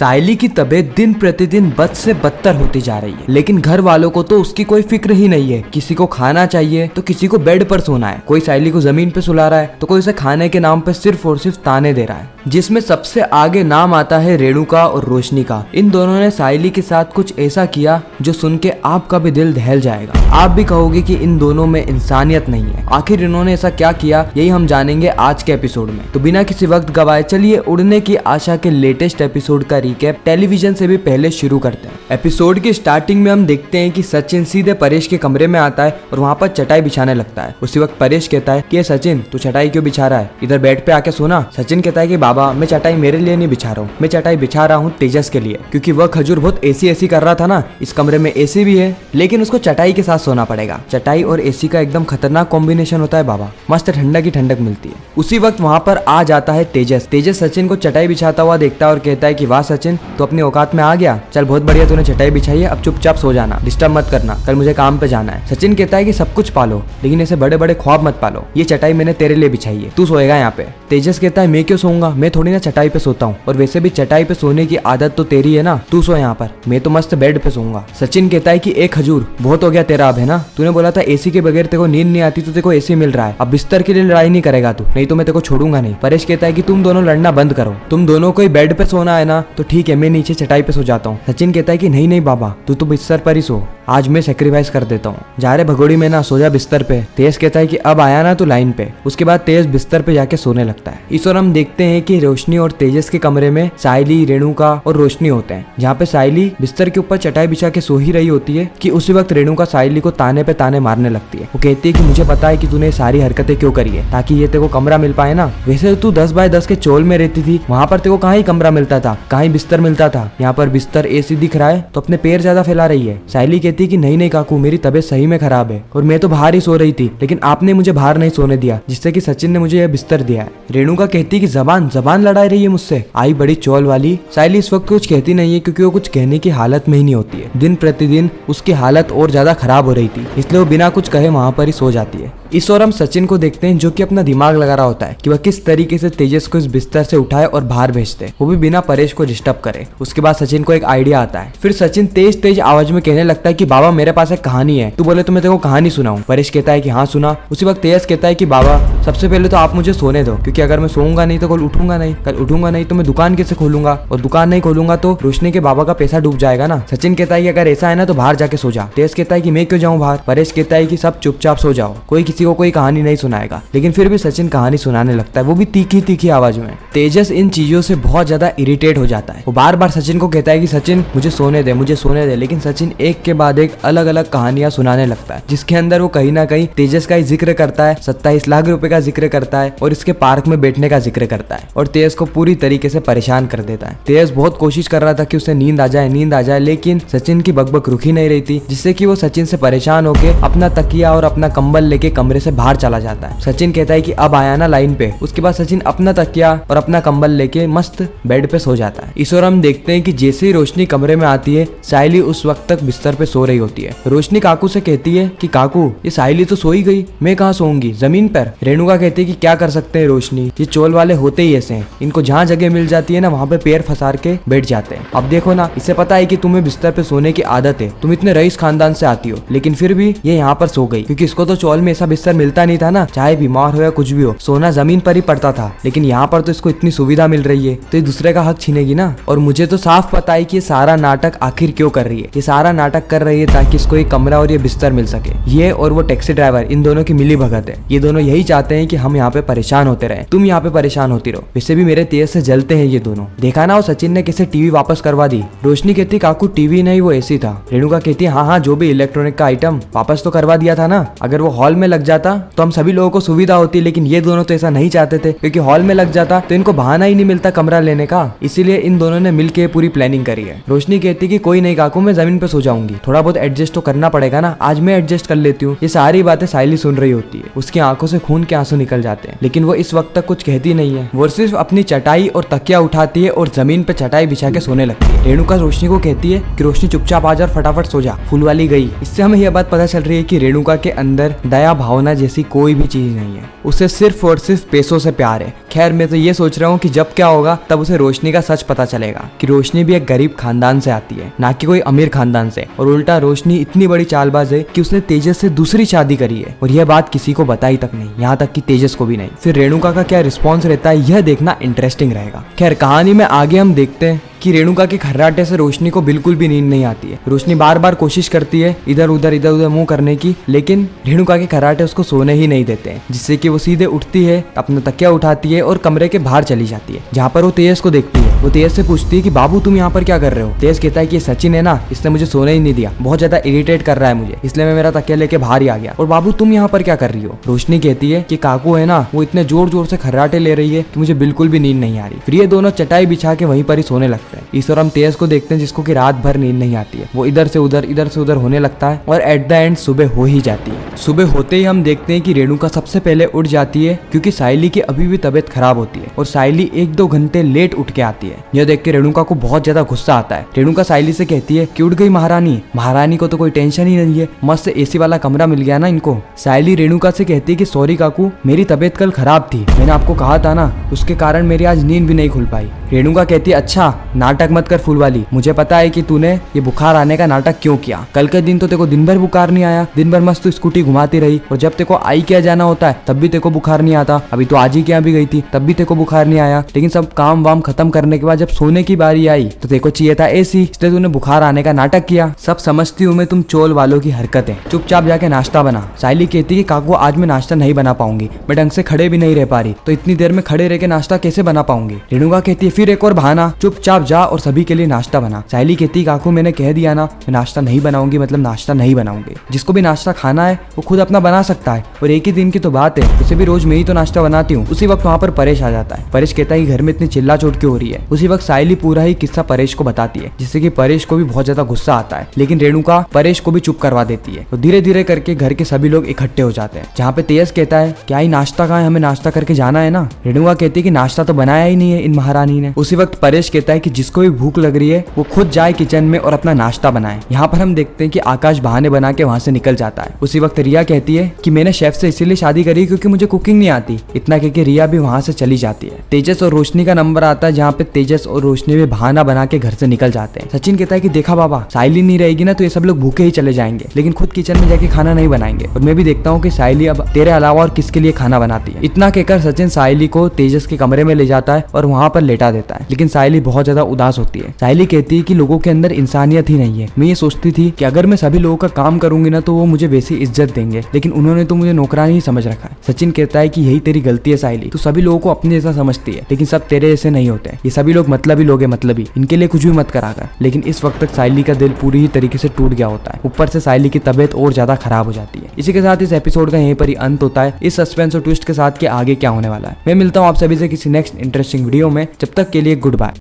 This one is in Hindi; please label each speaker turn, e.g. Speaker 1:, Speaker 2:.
Speaker 1: सायली की तबीयत दिन प्रतिदिन बद से बदतर होती जा रही है, लेकिन घर वालों को तो उसकी कोई फिक्र ही नहीं है। किसी को खाना चाहिए तो किसी को बेड पर सोना है, कोई सायली को जमीन पे सुला रहा है तो कोई उसे खाने के नाम पे सिर्फ और सिर्फ ताने दे रहा है, जिसमें सबसे आगे नाम आता है रेणुका और रोशनी का। इन दोनों ने सायली के साथ कुछ ऐसा किया जो सुन के आपका भी दिल दहल जाएगा। आप भी कहोगे कि इन दोनों में इंसानियत नहीं है। आखिर इन्होंने ऐसा क्या किया, यही हम जानेंगे आज के एपिसोड में। तो बिना किसी वक्त गवाए चलिए उड़ने की आशा के लेटेस्ट एपिसोड का रिकैप टेलीविजन से भी पहले शुरू करते हैं। एपिसोड की स्टार्टिंग में हम देखते हैं कि सचिन सीधे परेश के कमरे में आता है और वहाँ पर चटाई बिछाने लगता है। उसी वक्त परेश कहता है कि सचिन तू चटाई क्यों बिछा रहा है, इधर बेड पे आके सोना। सचिन कहता है कि बाबा मैं चटाई मेरे लिए नहीं बिछा रहा हूँ, मैं चटाई बिछा रहा हूँ तेजस के लिए, क्योंकि वह खजूर बहुत एसी कर रहा था ना। इस कमरे में एसी भी है लेकिन उसको चटाई के साथ सोना पड़ेगा। चटाई और एसी का एकदम खतरनाक कॉम्बिनेशन होता है बाबा, मस्त ठंडक ही ठंडक मिलती है। उसी वक्त वहाँ पर आ जाता है तेजस। तेजस सचिन को चटाई बिछाता हुआ देखता है और कहता है कि वाह सचिन तो अपनी औकात में आ गया, चल बहुत बढ़िया तूने चटाई बिछाई है, अब चुपचाप सो जाना, डिस्टर्ब मत करना, कल मुझे काम पे जाना है। सचिन कहता है कि सब कुछ पालो लेकिन ऐसे बड़े बड़े ख्वाब मत पालो, ये चटाई मैंने तेरे लिए बिछाई है, तू सोएगा यहाँ पे। तेजस कहता है मैं क्यों सोऊंगा, मैं थोड़ी ना चटाई पे सोता हूँ, और वैसे भी चटाई पे सोने की आदत तो तेरी है ना, तू सो यहाँ पर, मैं तो मस्त बेड पे सोऊंगा। सचिन कहता है कि एक खजूर बहुत हो गया तेरा अब, है ना, तूने बोला था एसी के बगैर तेरे को नींद नहीं आती तो तेरे को एसी मिल रहा है, अब बिस्तर के लिए लड़ाई नहीं करेगा तू, नहीं तो मैं तेरे को छोड़ूंगा नहीं। परेश कहता है कि तुम दोनों लड़ना बंद करो, तुम दोनों को बेड पे सोना है ना तो ठीक है, मैं नीचे चटाई पे सो जाता हूँ। सचिन कहता है कि नहीं नहीं बाबा तू तो बिस्तर पर ही सो, आज मैं सेक्रीफाइस कर देता हूँ, जा रहे भगोड़ी में ना, सो जा बिस्तर पे। तेज कहता है कि अब आया ना तू लाइन पे। उसके बाद तेज बिस्तर पे जाके सोने लगता है। इस और हम देखते हैं कि रोशनी और तेजस के कमरे में सायली, रेणुका और रोशनी होते हैं, जहाँ पे सायली बिस्तर के ऊपर चटाई बिछा के सो ही रही होती है कि उसी वक्त रेणुका सायली को ताने पे ताने मारने लगती है। वो कहती है कि मुझे पता है कि तूने सारी हरकतें क्यों करी है, ताकि ये तेरे को कमरा मिल पाए ना, वैसे तू 10 बाय 10 के चोल में रहती थी, वहाँ पर तेरे को कहाँ ही कमरा मिलता था, कहाँ ही बिस्तर मिलता था, यहाँ पर बिस्तर एसी दिख रहा है तो अपने पैर ज्यादा फैला रही है। सायली कहती है कि नहीं नहीं काकू मेरी तबीयत सही में खराब है और मैं तो बाहर ही सो रही थी, लेकिन आपने मुझे बाहर नहीं सोने दिया जिससे कि सचिन ने मुझे यह बिस्तर दिया है। रेणुका कहती है कि जबान लड़ा रही है मुझसे, आई बड़ी चोल वाली। सायली इस वक्त कुछ कहती नहीं है क्योंकि वो कुछ कहने की हालत में ही नहीं होती है। दिन प्रतिदिन उसकी हालत और ज्यादा खराब हो रही थी, इसलिए वो बिना कुछ कहे वहां पर ही सो जाती है। इस और हम सचिन को देखते हैं जो कि अपना दिमाग लगा रहा होता है कि वह किस तरीके से तेजस को इस बिस्तर से उठाए और बाहर भेजते, वो भी बिना परेश को डिस्टर्ब करे। उसके बाद सचिन को एक आइडिया आता है। फिर सचिन तेज आवाज में कहने लगता है कि बाबा मेरे पास एक कहानी है, तू बोले तो मैं तेरे को कहानी सुनाऊं। परेश कहता है कि हाँ सुना। उसी वक्त तेज कहता है कि बाबा सबसे पहले तो आप मुझे सोने दो, क्योंकि अगर मैं सोऊंगा नहीं तो कल उठूंगा नहीं तो मैं दुकान कैसे खोलूंगा, और दुकान नहीं खोलूंगा तो रोशनी के बाबा का पैसा डूब जाएगा ना। सचिन कहता है कि अगर ऐसा है ना तो बाहर जाके सो जा। तेज कहता है कि मैं क्यों जाऊं बाहर। परेश कहता है कि सब चुपचाप सो जाओ, कोई किसी को कोई कहानी नहीं सुनाएगा। लेकिन फिर भी सचिन कहानी सुनाने लगता है, वो भी तीखी आवाज में। तेजस इन चीजों से बहुत ज्यादा इरिटेट हो जाता है। वो बार बार सचिन को कहता है कि सचिन मुझे सोने दे, लेकिन सचिन एक के बाद एक अलग अलग कहानियां सुनाने लगता है, जिसके अंदर वो कहीं ना कहीं तेजस का ही जिक्र करता है, 27 लाख रुपए का जिक्र करता है और इसके पार्क में बैठने का जिक्र करता है, और तेज को पूरी तरीके से परेशान कर देता है। तेज बहुत कोशिश कर रहा था कि उसे नींद आ जाए, लेकिन सचिन की बकबक रुकी नहीं रही थी, जिससे कि वो सचिन से परेशान होकर अपना तकिया और अपना कंबल लेके कमरे से बाहर चला जाता है। सचिन कहता है कि अब आया ना लाइन पे। उसके बाद सचिन अपना तकिया और अपना कंबल लेके मस्त बेड पे सो जाता है। इस और हम देखते हैं कि जैसे ही रोशनी कमरे में आती है, सायली उस वक्त तक बिस्तर पे सो रही होती है। रोशनी काकू से कहती है कि काकू ये सायली तो सो ही गई, मैं कहाँ सोऊंगी, जमीन पर। रेणुका कहती है कि क्या कर सकते हैं रोशनी, ये चोल वाले होते ही ऐसे हैं, इनको जहाँ जगह मिल जाती है ना वहाँ पे पैर फंसार के बैठ जाते हैं। अब देखो ना, इसे पता है कि तुम्हें बिस्तर पे सोने की आदत है, तुम इतने रईस खानदान से आती हो, लेकिन फिर भी ये यहाँ पर सो गई, क्योंकि इसको तो चोल में ऐसा बिस्तर मिलता नहीं था ना, चाहे बीमार हो या कुछ भी हो, सोना जमीन पर ही पड़ता था। लेकिन यहाँ पर तो इसको इतनी सुविधा मिल रही है तो ये दूसरे का हक छीनेगी ना। और मुझे तो साफ पता है कि ये सारा नाटक आखिर क्यों कर रही है। ये सारा नाटक कर रही है ताकि इसको एक कमरा और ये बिस्तर मिल सके। ये और वो टैक्सी ड्राइवर, इन दोनों की मिली भगत है। ये दोनों यही चाहते हैं कि हम यहाँ पे परेशान होते रहे, तुम यहाँ पे परेशान होती रहो। वैसे भी मेरे तेज से जलते हैं ये दोनों। देखा ना वो सचिन ने कैसे टीवी वापस करवा दी। रोशनी कहती काकू टीवी नहीं वो एसी था। रेणुका कहती है हाँ जो भी इलेक्ट्रॉनिक का आइटम वापस तो करवा दिया था ना, अगर वो हॉल में लग जाता तो हम सभी लोगों को सुविधा होती, लेकिन ये दोनों तो ऐसा नहीं चाहते थे, क्योंकि हॉल में लग जाता तो इनको बहाना ही नहीं मिलता कमरा लेने का। इसीलिए इन दोनों ने मिलके पूरी प्लानिंग करी है। रोशनी कहती कि कोई नहीं काकू मैं जमीन पे सो जाऊंगी, थोड़ा बहुत एडजस्ट तो करना पड़ेगा ना, आज मैं एडजस्ट कर लेती हूँ। ये सारी बातें साइली सुन रही होती है, उसकी आंखों से खून के आंसू निकल जाते हैं, लेकिन वो इस वक्त तक कुछ कहती नहीं है। वो सिर्फ अपनी चटाई और तकिया उठाती है और जमीन पे चटाई बिछा के सोने लगती है। रेणुका रोशनी को कहती है कि रोशनी चुपचाप आ जा और फटाफट सो जा। फूलवाली गई। इससे हमें यह बात पता चल रही है कि रेणुका के अंदर दया भावना जैसी कोई भी चीज नहीं है, उसे सिर्फ और सिर्फ पैसों से प्यार है। खैर मैं तो ये सोच रहा हूँ कि जब क्या होगा तब उसे रोशनी का सच पता चलेगा कि रोशनी भी एक गरीब खानदान से आती है, ना कि कोई अमीर खानदान से। और उल्टा रोशनी इतनी बड़ी चालबाज है कि उसने तेजस से दूसरी शादी करी है और यह बात किसी को बताई तक नहीं, यहाँ तक कि तेजस को भी नहीं। फिर रेणुका का क्या रिस्पॉन्स रहता है यह देखना इंटरेस्टिंग रहेगा। खैर कहानी में आगे हम देखते हैं कि रेणुका के खर्राटे से रोशनी को बिल्कुल भी नींद नहीं आती है। रोशनी बार बार कोशिश करती है इधर उधर मुंह करने की, लेकिन रेणुका के खर्राटे उसको सोने ही नहीं देते हैं, जिससे कि वो सीधे उठती है, अपना तकिया उठाती है और कमरे के बाहर चली जाती है, जहाँ पर वो तेजस को देखती है। वो तेजस से पूछती है कि बाबू तुम यहाँ पर क्या कर रहे हो। तेजस कहता है कि ये सचिन है ना, इसने मुझे सोने ही नहीं दिया, बहुत ज्यादा इरिटेट कर रहा है मुझे, इसलिए मैं मेरा तकिया लेके बाहर ही आ गया। और बाबू तुम यहाँ पर क्या कर रही हो। रोशनी कहती है कि काकू है ना, वो इतने जोर जोर से खर्राटे ले रही है कि मुझे बिल्कुल भी नींद नहीं आ रही। फिर ये दोनों चटाई बिछा के वहीं पर ही सोने लगते हैं। इस और हम तेजस को देखते हैं जिसको कि रात भर नींद नहीं आती है, वो इधर से उधर होने लगता है और एट द एंड सुबह हो ही जाती है। सुबह होते ही हम देखते हैं कि रेणुका सबसे पहले उठ जाती है, क्योंकि साइली की अभी भी तबीयत खराब होती है और साइली 1-2 घंटे लेट उठ के आती है। यह देख के रेणुका को बहुत ज्यादा गुस्सा आता है। रेणुका साइली से कहती है कि उठ गई महारानी। महारानी को तो कोई टेंशन ही नहीं है, मस्त एसी वाला कमरा मिल गया ना इनको। साइली रेणुका से कहती है कि सॉरी काकू, मेरी तबीयत कल खराब थी, मैंने आपको कहा था ना, उसके कारण मेरी आज नींद भी नहीं खुल पाई। रेणुका कहती है अच्छा नाटक मत कर फूलवाली, मुझे पता है कि तूने ये बुखार आने का नाटक क्यों किया। कल के दिन तो तेको दिन भर बुखार नहीं आया, दिन भर मस्त स्कूटी घुमाती रही, और जब तेको आई क्या जाना होता है तब भी तेको बुखार नहीं आता। अभी तो आज ही क्या भी गई थी तब भी तेको बुखार नहीं आया, लेकिन सब काम वाम खत्म करने के बाद जब सोने की बारी आई तो तेको चाहिए था एसी, इसलिए तूने बुखार आने का नाटक किया। सब समझती हूँ मैं तुम चोल वालों की हरकत है, चुपचाप जाके नाश्ता बना। साइली कहती है काकू आज मैं नाश्ता नहीं बना पाऊंगी, मैं ढंग से खड़े भी नहीं रह पा रही, तो इतनी देर में खड़े रह के नाश्ता कैसे बना पाऊंगी। रेणुका कहती है फिर एक और बहाना, चुपचाप जा और सभी के लिए नाश्ता बना। साइली कहती काकू मैंने कह दिया ना मैं नाश्ता नहीं बनाऊंगी, मतलब नाश्ता नहीं बनाऊंगी। जिसको भी नाश्ता खाना है वो खुद अपना बना सकता है, और एक ही दिन की तो बात है, वैसे भी रोज मैं ही तो नाश्ता बनाती हूँ। उसी वक्त वहाँ पर परेश आ जाता है। परेश कहता है कि घर में इतनी चिल्ला चोट क्यों हो रही है। उसी वक्त साइली पूरा ही किस्सा परेश को बताती है, जिससे कि परेश को भी बहुत ज्यादा गुस्सा आता है, लेकिन रेणुका परेश को भी चुप करवा देती है। तो धीरे धीरे करके घर के सभी लोग इकट्ठे हो जाते हैं, जहाँ पे तेजस कहता है क्या ही नाश्ता कहाँ है, हमें नाश्ता करके जाना है ना। रेणुका कहती है कि नाश्ता तो बनाया ही नहीं है इन महारानी ने। उसी वक्त परेश कहता है कि जिसको भी भूख लग रही है वो खुद जाए किचन में और अपना नाश्ता बनाए। यहाँ पर हम देखते हैं कि आकाश बहाने बना के वहाँ से निकल जाता है। उसी वक्त रिया कहती है कि मैंने शेफ से इसीलिए शादी करी क्योंकि मुझे कुकिंग नहीं आती। इतना कहकर रिया भी वहाँ से चली जाती है। तेजस और रोशनी का नंबर आता है, जहाँ पे तेजस और रोशनी भी बहाना बना के घर से निकल जाते हैं। सचिन कहता है कि देखा बाबा साइली नहीं रहेगी ना तो ये सब लोग भूखे ही चले जाएंगे, लेकिन खुद किचन में जाके खाना नहीं बनाएंगे। और मैं भी देखता हूँ कि साइली अब तेरे अलावा और किसके लिए खाना बनाती है। इतना कहकर सचिन साइली को तेजस के कमरे में ले जाता है और वहाँ पर लेटा देता है, लेकिन साइली बहुत ज्यादा उदास होती है। साइली कहती है कि लोगों के अंदर इंसानियत ही नहीं है। मैं ये सोचती थी कि अगर मैं सभी लोगों का काम करूंगी ना तो वो मुझे वैसी इज्जत देंगे, लेकिन उन्होंने तो मुझे नौकरानी ही समझ रखा है। सचिन कहता है कि यही तेरी गलती है साइली, तू सभी लोगों को अपने जैसा समझती है, लेकिन सब तेरे जैसे नहीं होते। ये सभी लोग मतलबी लोग हैं, मतलबी, इनके लिए कुछ भी मत करा कर। लेकिन इस वक्त तक साइली का दिल पूरी ही तरीके से टूट गया होता है। ऊपर से साइली की तबीयत और ज्यादा खराब हो जाती है। इसी के साथ इस एपिसोड का यहीं पर ही अंत होता है, इस सस्पेंस और ट्विस्ट के साथ कि आगे क्या होने वाला है। मैं मिलता हूँ आप सभी से किसी नेक्स्ट इंटरेस्टिंग वीडियो में, जब तक के लिए गुड बाय।